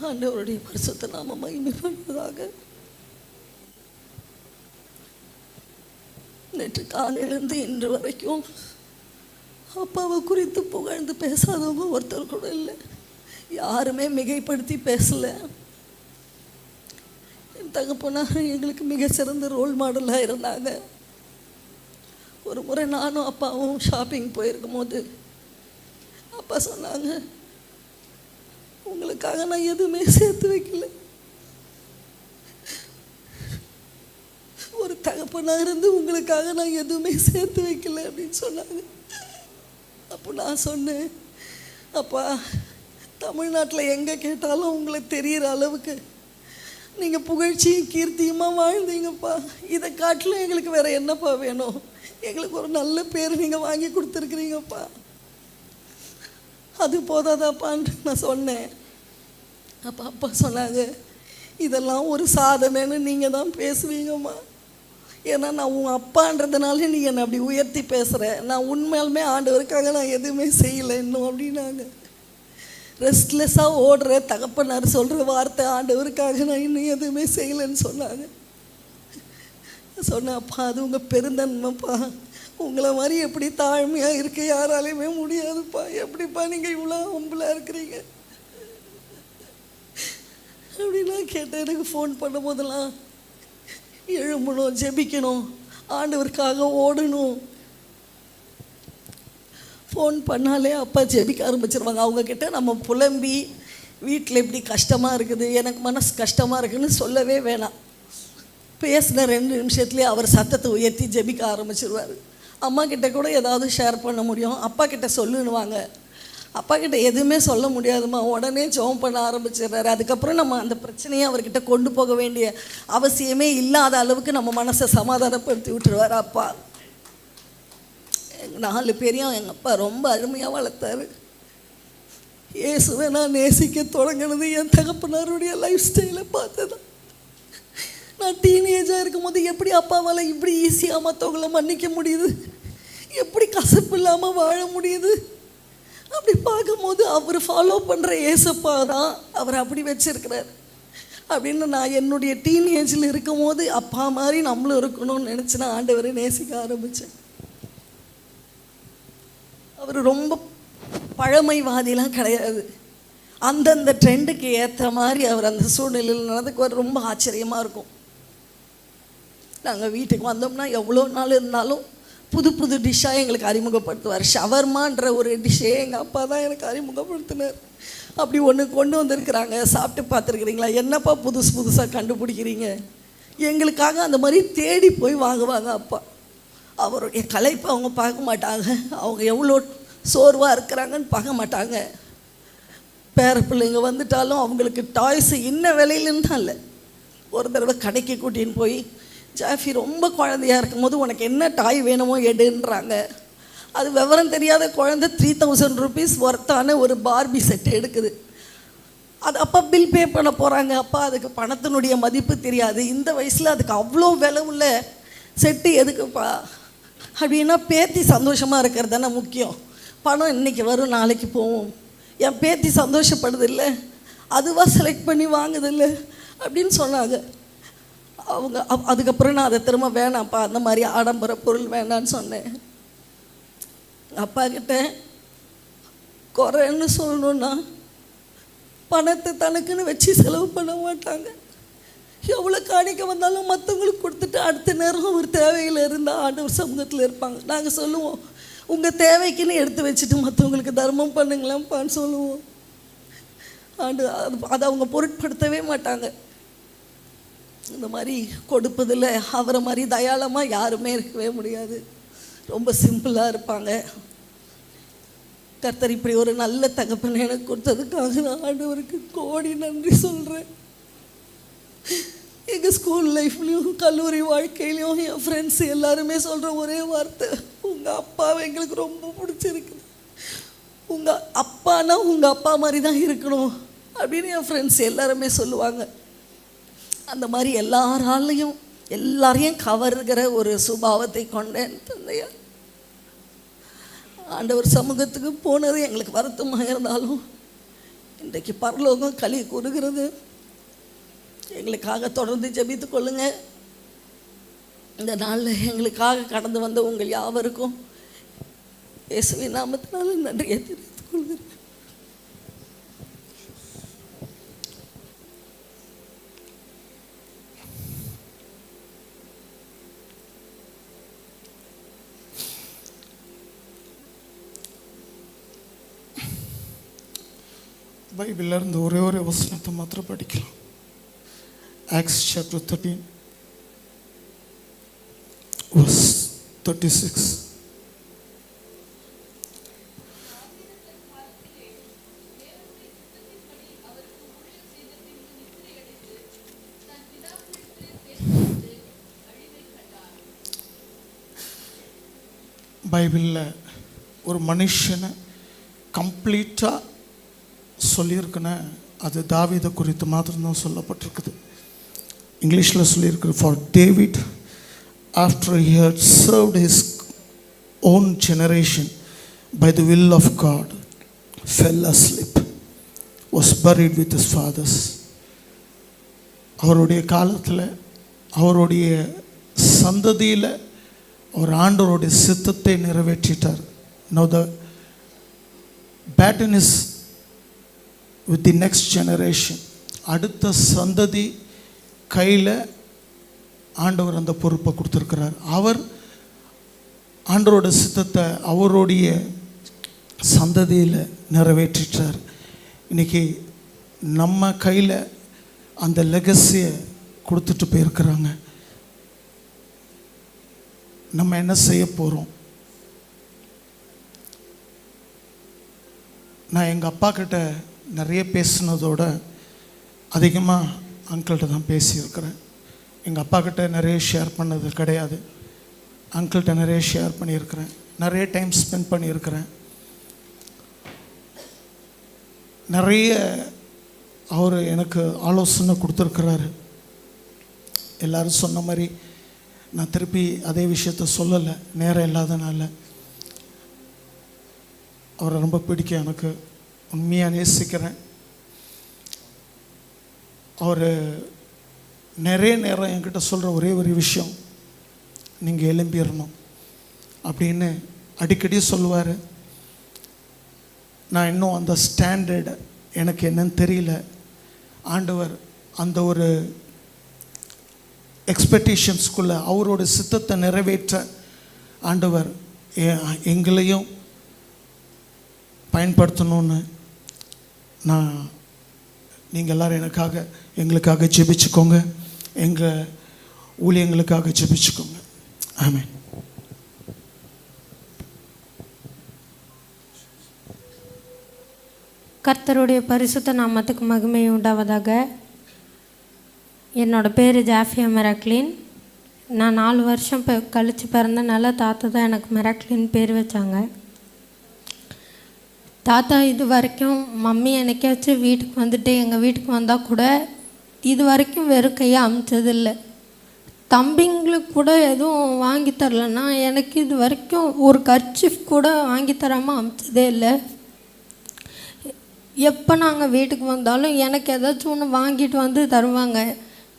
ஆண்டவருடைய பரிசுத்த நாம மகிமைப்படுவதாக. நேற்று காலையிலேருந்து இன்று வரைக்கும் அப்பாவை குறித்து புகழ்ந்து பேசாதவங்க ஒருத்தர் கூட இல்லை. யாருமே மிகைப்படுத்தி பேசலை. என் தகப்பனார் எங்களுக்கு மிகச்சிறந்த ரோல் மாடலாக இருந்தாங்க. ஒரு முறை நானும் அப்பாவும் ஷாப்பிங் போயிருக்கும் போது அப்பா சொன்னாங்க, உங்களுக்காக நான் எதுவுமே சேர்த்து வைக்கல. ஒரு தகப்பனாக இருந்து உங்களுக்காக நான் எதுவுமே சேர்த்து வைக்கல அப்படின்னு சொன்னாங்க. அப்போ நான் சொன்னேன், அப்பா தமிழ்நாட்டில் எங்கே கேட்டாலும் உங்களை தெரிகிற அளவுக்கு நீங்கள் புகழ்ச்சியும் கீர்த்தியுமா வாழ்ந்தீங்கப்பா. இதை காட்டிலும் எங்களுக்கு வேறு என்னப்பா வேணும்? எங்களுக்கு ஒரு நல்ல பேர் நீங்கள் வாங்கி கொடுத்துருக்குறீங்கப்பா, அது போதாதாப்பான்னு நான் சொன்னேன். அப்போ அப்பா சொன்னாங்க, இதெல்லாம் ஒரு சாதனைன்னு நீங்கள் தான் பேசுவீங்கம்மா. ஏன்னா நான் உன் அப்பான்றதுனால நீ என்னை அப்படி உயர்த்தி பேசுகிற. நான் உண்மையாலுமே ஆண்டவருக்காக நான் எதுவுமே செய்யலை இன்னும் அப்படின்னாங்க. ரெஸ்ட்லெஸ்ஸாக ஓடுற தகப்பனார் சொல்கிற வார்த்தை, ஆண்டவருக்காக நான் இன்னும் எதுவுமே செய்யலைன்னு சொன்னாங்க. சொன்னேன், அப்பா அது உங்கள் பெருந்தன்மைப்பா. உங்களை மாதிரி எப்படி தாழ்மையாக இருக்க யாராலையுமே முடியாதுப்பா. எப்படிப்பா நீங்கள் இவ்வளோ ஹம்பிளாக இருக்கிறீங்க அப்படின்லாம் கேட்டேன். எனக்கு ஃபோன் பண்ணும் போதெல்லாம் எழும்பணும், ஜெபிக்கணும், ஆண்டவருக்காக ஓடணும். ஃபோன் பண்ணாலே அப்பா ஜெபிக்க ஆரம்பிச்சிருவாங்க. அவங்கக்கிட்ட நம்ம புலம்பி வீட்டில் இப்படி கஷ்டமாக இருக்குது, எனக்கு மனசு கஷ்டமாக இருக்குதுன்னு சொல்லவே வேணாம். பேசின 2 நிமிஷத்துலேயே அவர் சத்தத்தை உயர்த்தி ஜெபிக்க ஆரம்பிச்சிருவார். அம்மா கிட்ட கூட ஏதாவது ஷேர் பண்ண முடியும், அப்பா கிட்ட சொல்லுன்னுவாங்க. அப்பா கிட்ட எதுவுமே சொல்ல முடியாதுமா, உடனே ஜெபம் பண்ண ஆரம்பிச்சிடுறாரு. அதுக்கப்புறம் நம்ம அந்த பிரச்சனையை அவர்கிட்ட கொண்டு போக வேண்டிய அவசியமே இல்லாத அளவுக்கு நம்ம மனசை சமாதானப்படுத்தி விட்டுருவார் அப்பா. எங்கள் 4 பேரையும் எங்கள் அப்பா ரொம்ப அருமையாக வளர்த்தாரு. இயேசுவை நான் நேசிக்க தொடங்கினது என் தகப்பனாருடைய லைஃப் ஸ்டைலை பார்த்து தான். நான் டீனேஜாக இருக்கும்போது எப்படி அப்பாவால் இப்படி ஈஸியாக மற்றவங்கள மன்னிக்க முடியுது, எப்படி கசப்பு இல்லாமல் வாழ முடியுது அப்படி பார்க்கும்போது அவர் ஃபாலோ பண்ணுற ஏசப்பா தான் அவர் அப்படி வச்சுருக்கிறார் அப்படின்னு நான் என்னுடைய டீனேஜில் இருக்கும் போது அப்பா மாதிரி நம்மளும் இருக்கணும்னு நினச்சி நான் ஆண்டவரை நேசிக்க ஆரம்பித்தேன். அவர் ரொம்ப பழமைவாதிலாம் கிடையாது. அந்தந்த ட்ரெண்டுக்கு ஏற்ற மாதிரி அவர் அந்த சூழ்நிலையில் நடந்துக்குவார். ரொம்ப ஆச்சரியமாக இருக்கும். நாங்கள் வீட்டுக்கு வந்தோம்னா எவ்வளோ நாள் இருந்தாலும் புது புது டிஷ்ஷாக எங்களுக்கு அறிமுகப்படுத்துவார். ஷவர்மான்ற ஒரு டிஷ்ஷே எங்கள் அப்பா தான் எனக்கு அறிமுகப்படுத்தினார். அப்படி ஒன்று கொண்டு வந்திருக்கிறாங்க, சாப்பிட்டு பார்த்துருக்குறீங்களா? என்னப்பா புதுசு புதுசாக கண்டுபிடிக்கிறீங்க? எங்களுக்காக அந்த மாதிரி தேடி போய் வாங்குவாங்க அப்பா. அவருடைய களைப்பை அவங்க பார்க்க மாட்டாங்க, அவங்க எவ்வளோ சோர்வாக இருக்கிறாங்கன்னு பார்க்க மாட்டாங்க. பேர பிள்ளைங்க வந்துட்டாலும் அவங்களுக்கு டாய்ஸு இன்ன விலையிலன்னு தான் இல்லை. ஒரு தடவை கடைக்கு கூட்டின்னு போய், ஜாஃபி ரொம்ப குழந்தையாக இருக்கும்போது உனக்கு என்ன டாய் வேணுமோ எடுன்றாங்க. அது விவரம் தெரியாத குழந்தை 3000 rupees ஒர்த்தான ஒரு பார்பி செட்டு எடுக்குது. அது அப்பா பில் பே பண்ண போகிறாங்க. அப்பா அதுக்கு பணத்தினுடைய மதிப்பு தெரியாது. இந்த வயசில் அதுக்கு அவ்வளோ விலை உள்ள செட்டு எதுக்குப்பா அப்படின்னா, பேத்தி சந்தோஷமாக இருக்கிறது தானே முக்கியம். பணம் இன்றைக்கி வரும் நாளைக்கு போவோம். என் பேத்தி சந்தோஷப்படுது இல்லை, அதுவாக செலக்ட் பண்ணி வாங்குதில்லை அப்படின்னு சொன்னாங்க அவங்க. அதுக்கப்புறம் நான் அதை திரும்ப வேணாம்ப்பா, அந்த மாதிரி ஆடம்பர பொருள் வேணான்னு சொன்னேன். அப்பா கிட்ட குறைன்னு சொல்லணுன்னா பணத்தை தனக்குன்னு வச்சு செலவு பண்ண மாட்டாங்க. எவ்வளோ காணிக்க வந்தாலும் மற்றவங்களுக்கு கொடுத்துட்டு அடுத்த நேரம் ஒரு தேவையில் இருந்தால் ஆண்டவர் சமூகத்தில் இருப்பாங்க. நாங்கள் சொல்லுவோம், உங்கள் தேவைக்குன்னு எடுத்து வச்சுட்டு மற்றவங்களுக்கு தர்மம் பண்ணுங்களேன்ப்பான்னு சொல்லுவோம். அதை அவங்க பொருட்படுத்தவே மாட்டாங்க. இந்த மாதிரி கொடுப்பதில் அவரை மாதிரி தயாளமாக யாருமே இருக்கவே முடியாது. ரொம்ப சிம்பிளாக இருப்பாங்க. கர்த்தர் இப்படி ஒரு நல்ல தகப்பனை எனக்கு கொடுத்ததுக்காக நான் ஆண்டவருக்கு கோடி நன்றி சொல்கிறேன். எங்கள் ஸ்கூல் லைஃப்லேயும் கல்லூரி வாழ்க்கையிலையும் என் ஃப்ரெண்ட்ஸ் எல்லாருமே சொல்கிற ஒரே வார்த்தை, உங்கள் அப்பாவை எங்களுக்கு ரொம்ப பிடிச்சிருக்குது. உங்கள் அப்பானா உங்கள் அப்பா மாதிரி தான் இருக்கணும் அப்படின்னு என் ஃப்ரெண்ட்ஸ் எல்லாருமே சொல்லுவாங்க. அந்த மாதிரி எல்லாரையும் கவர்கிற ஒரு சுபாவத்தை கொண்டேன் தந்தையா. ஆண்டவர் சமூகத்துக்கு போனது எங்களுக்கு வருத்தமாக இருந்தாலும் இன்றைக்கு பரலோகம் களி கூறுகிறது. எங்களுக்காக தொடர்ந்து ஜெபித்து கொள்ளுங்க. இந்த நாளில் எங்களுக்காக கடந்து வந்த உங்கள் யாவருக்கும் இயேசுவின் நாமத்தினால நன்றியை தெரிவித்துக் கொள்கிறேன். பைபிளில் இருந்து ஒரே ஒரு வசனத்தை மாத்திரம் படிக்கலாம். Acts chapter 13 verse 36. பைபிளில் ஒரு மனுஷனை கம்ப்ளீட்டாக சொல்லியிருக்குன்னு அது தாவீதை குறித்து மாத்திரம்தான் சொல்லப்பட்டிருக்குது. இங்கிலீஷில் சொல்லியிருக்கு, for David after he had served his own generation by the will of God fell asleep, was buried with his fathers. அவருடைய காலத்தில் அவருடைய சந்ததியில் அவர் ஆண்டவருடைய சித்தத்தை நிறைவேற்றிட்டார். Now the pattern is with the next generation. அடுத்த சந்ததி கையில் ஆண்டவர் அந்த பொறுப்பை கொடுத்துருக்கிறார். அவர் ஆண்டவரோட சித்தத்தை அவருடைய சந்ததியில் நிறைவேற்றிட்டார். இன்றைக்கி நம்ம கையில் அந்த லெகசியை கொடுத்துட்டு போயிருக்கிறாங்க. நம்ம என்ன செய்ய போகிறோம்? நான் எங்கள் அப்பா கிட்ட நிறைய பேசினதோட அதிகமாக அங்கிள்கிட்ட தான் பேசியிருக்கிறேன். எங்கள் அப்பா கிட்ட நிறைய ஷேர் பண்ணது கிடையாது. அங்கிள்கிட்ட நிறைய ஷேர் பண்ணியிருக்கிறேன், நிறைய டைம் ஸ்பெண்ட் பண்ணியிருக்கிறேன். நிறைய அவர் எனக்கு ஆலோசனை கொடுத்துருக்கிறாரு. எல்லோரும் சொன்ன மாதிரி நான் திருப்பி அதே விஷயத்த சொல்லலை, நேரம் இல்லாதனால. அவரை ரொம்ப பிடிக்கும், எனக்கு உண்மையாக நேசிக்கிறேன். அவர் நிறைய நேரம் என்கிட்ட சொல்கிற ஒரே ஒரு விஷயம், நீங்கள் எழும்பிடணும் அப்படின்னு அடிக்கடி சொல்லுவார். நான் இன்னும் அந்த ஸ்டாண்டர்டு எனக்கு என்னன்னு தெரியல. ஆண்டவர் அந்த ஒரு எக்ஸ்பெக்டேஷன்ஸ்குள்ளே அவரோட சித்தத்தை நிறைவேற்ற ஆண்டவர் எங்களையும் பயன்படுத்தணும்னு நான் நீங்கள் எல்லோரும் எங்களுக்காக ஜெபிச்சுக்கோங்க, எங்கள் ஊழியங்களுக்காக ஜெபிச்சுக்கோங்க. ஆமென். கர்த்தருடைய பரிசுத்த நாமத்துக்கு மகிமை உண்டாவதாக. என்னோடய பேர் ஜாஃபியா மெராக்லின். நான் 4 வருஷம் கழித்து பிறந்தனால தாத்தா தான் எனக்கு மெராக்லின் பேர் வச்சாங்க. தாத்தா இது வரைக்கும் மம்மி என்னைக்காச்சும் வீட்டுக்கு வந்துட்டு எங்கள் வீட்டுக்கு வந்தால் கூட இது வரைக்கும் வெறும் கையை அமிச்சதில்லை. தம்பிங்களுக்கு கூட எதுவும் வாங்கி தரலன்னா எனக்கு இது வரைக்கும் ஒரு கர்ச்சீஃப் கூட வாங்கி தராமல் அமிச்சதே இல்லை. எப்போ நாங்கள் வீட்டுக்கு வந்தாலும் எனக்கு ஏதாச்சும் ஒன்று வாங்கிட்டு வந்து தருவாங்க.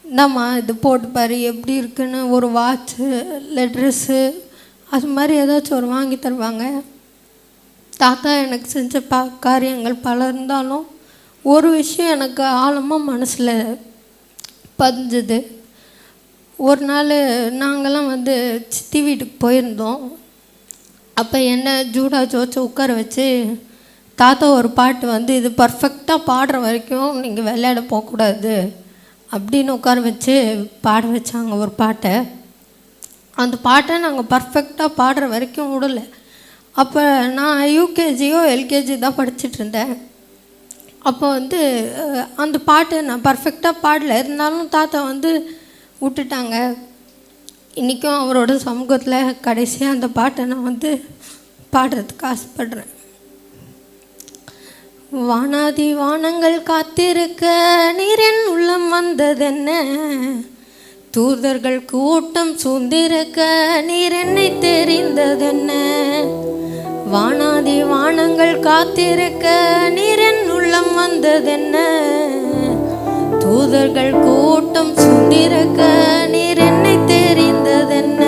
இந்தாம்மா இது போட்டு பாரு எப்படி இருக்குன்னு, ஒரு வாட்சு இல்லை ட்ரெஸ்ஸு அது மாதிரி ஏதாச்சும் ஒரு வாங்கி தருவாங்க. தாத்தா எனக்கு செஞ்ச காரியங்கள் பல இருந்தாலும் ஒரு விஷயம் எனக்கு ஆழமாக மனசில் பதிஞ்சுது. ஒரு நாள் நாங்கள்லாம் சித்தி வீட்டுக்கு போயிருந்தோம். அப்போ என்ன ஜூடா ஜோச்சு உட்கார வச்சு தாத்தா ஒரு பாட்டு இது பர்ஃபெக்டாக பாடுற வரைக்கும் நீங்கள் விளையாட போகக்கூடாது அப்படின்னு உட்கார வச்சு பாட வச்சாங்க ஒரு பாட்டை. அந்த பாட்டை நாங்கள் பர்ஃபெக்டாக பாடுற வரைக்கும் விடலை. அப்போ நான் யூகேஜியோ எல்கேஜி தான் படிச்சுட்டு இருந்தேன். அப்போ அந்த பாட்டை நான் பர்ஃபெக்டாக பாடலை, இருந்தாலும் தாத்தா விட்டுட்டாங்க. இன்றைக்கும் அவரோட சமூகத்தில் கடைசியாக அந்த பாட்டை நான் பாடுறதுக்கு ஆசைப்படுறேன். வானாதி வானங்கள் காத்திருக்க நீரின் உள்ளம் வந்ததென்ன, தூதர்கள் கூட்டம் சூழ்ந்திருக்க நீர் என்னை தெரிந்ததென்ன, வானாதி வானங்கள் காத்திருக்க நீரின் உள்ளம் வந்ததென்ன, தூதர்கள் கூட்டம் சுந்திருக்க நீர் என்னை தெரிந்ததென்ன.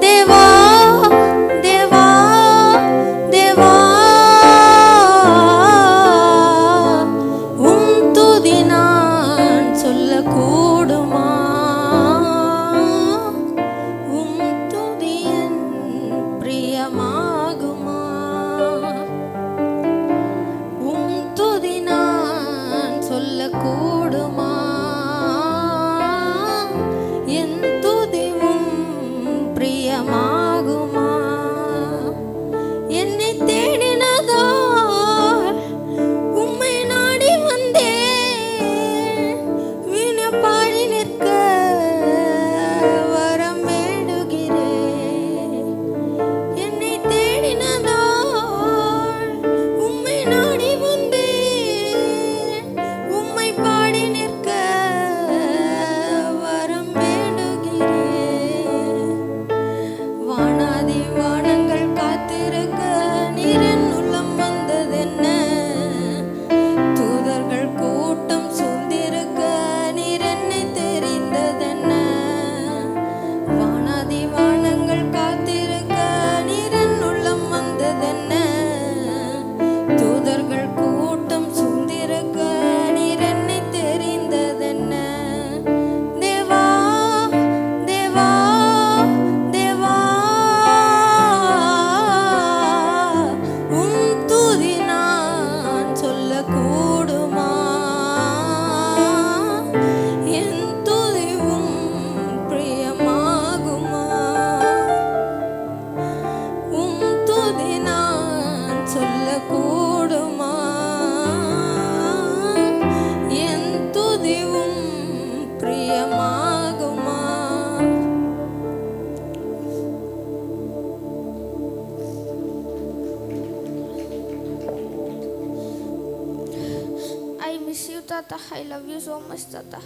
தேவா தேவா தேவா, உம் துதி நான் சொல்லக்கூடுமா, உம் துதி என் பிரியமாகுமா, உம் துதி நான் சொல்லக்கூடுமா, என் துதி உம் பிரியமாகுமா. என்னை தேடினதால் உம்மை நாடி வந்தேன், வீணப்பாடி நிற்க வரம் வேண்டுகிறேன். என்னை தேடினதால் உம்மை நாடி வந்தேன், உம்மை பாடி நிற்க வரம் வேண்டுகிறேன். வானாதி வானங்கள் காத்திருக்க நீரின் உள்ளம் வந்ததென்ன, தூதர்கள் கூட்டம் சூழ்ந்திருக்க நீர் என்னை தெரிந்ததென்ன. வானாதி வானங்கள் காத்திருக்க நீரின் உள்ளம் வந்ததென்ன, தூதர்கள் கூட்டம் சூழ்ந்திருக்க நீர் என்னை தெரிந்ததென்ன. தேவா தேவா தேவா, உம் துதி நான் சொல்லக்கூடுமா, என் துதி உம் பிரியமாகுமா, உம் துதி நான் சொல்லக்கூடுமா, என் துதி உம் பிரியமாகுமா. I miss you, Tata. I love you so much, Tata.